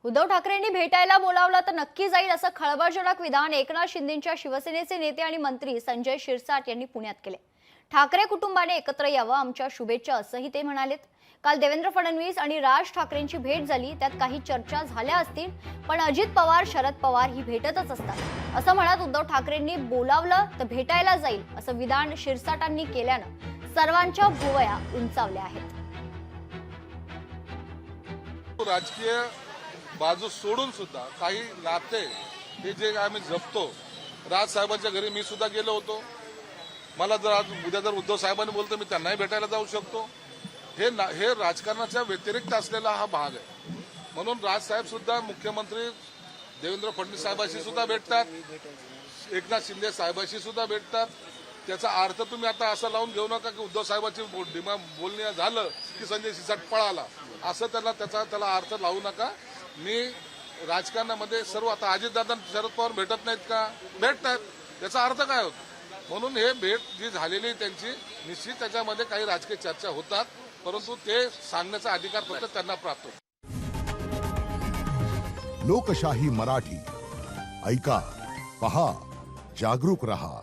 उद्धव ठाकरेंनी भेटायला बोलावलं तर नक्की जाईल असं खळबळजनक विधान एकनाथ शिंदेंच्या शिवसेनेचे नेते आणि मंत्री संजय शिरसाट यांनी पुण्यात केले। ठाकरे कुटुंबाने एकत्र यावं आमच्या शुभेच्छा असंही ते म्हणालेत। काल देवेंद्र फडणवीस आणि राज ठाकरेंची भेट झाली, त्यात काही चर्चा झाल्या असतील, पण अजित पवार शरद पवार ही भेटतच असतात असं म्हणत उद्धव ठाकरेंनी बोलावलं तर भेटायला जाईल असं विधान शिरसाटांनी केल्यानं सर्वांच्या भुवया उंचावल्या आहेत। राजकीय बाजू सोडून सुद्धा काही नाते हे जे आम्ही जपतो। राज साहेबांच्या घरी मी सुद्धा गेलो होतो। मला जर आज उद्या जर उद्धव साहेबांनी बोलतो मी त्यांनाही भेटायला जाऊ शकतो। हे राजकारणाच्या व्यतिरिक्त असलेला हा भाग आहे। म्हणून राज साहेब सुद्धा मुख्यमंत्री देवेंद्र फडणवीस साहेबांशी सुद्धा भेटतात, एकनाथ शिंदे साहेबांशी सुद्धा भेटतात। त्याचा अर्थ तुम्ही आता असं लावून घेऊ नका की उद्धव साहेबांची बोलणी झालं की संजय शिरसाट पळाला, असं त्याला अर्थ लावू नका। मी राजकारणामध्ये सर्व आता अजितदादा शरद पवार भेटत नाहीत का? भेटतात, त्याचा अर्थ काय होतो? म्हणून हे भेट जी झालेली त्यांची निश्चित त्याच्यामध्ये काही राजकीय चर्चा होतात, परंतु ते सांगण्याचा अधिकार फक्त त्यांना प्राप्त होतो। लोकशाही मराठी ऐका, पहा, जागरूक रहा।